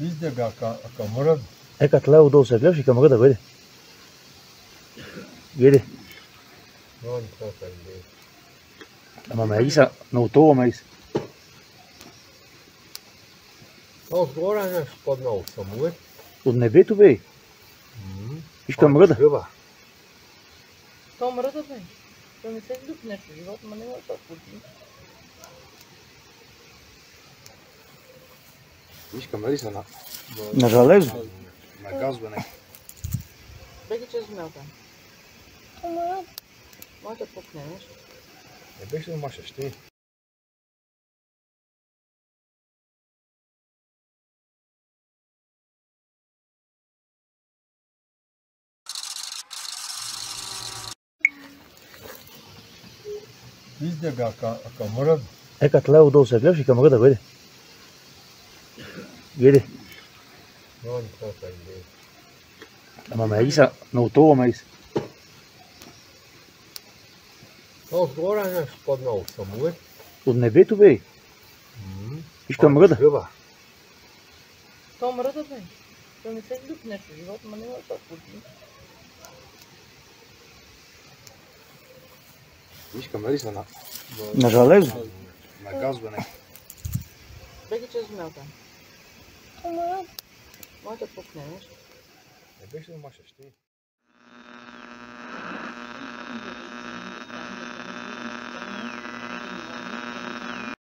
Vizde ga камъра. Ека лево долу се гледаш и камъра да бъде. Еде. Ама Мериса, много това Мериса. Отгоре нещо паднал самолет. От небето бе. Виж камъра да. То мръда бе. То не се влюбнеш в живота, но не може да случи. Виж Мериса на железо. На газване. Беги че змелка. Може да пукнеш. Не беше да машаш ти. Vizde ga камъра. Ека лево долу се гледаш и камъра да бъде. Еде. Ама Мериса, много това Мериса. Отгоре нещо паднал самолет. От небето бе. Виж камъра да. То мръда бе. То не се влюбнеш в живота, но не може да случи. Виж Мериса на железо. На газване. Беги че змелка. Може да пукнеш. Не беше да машаш ти.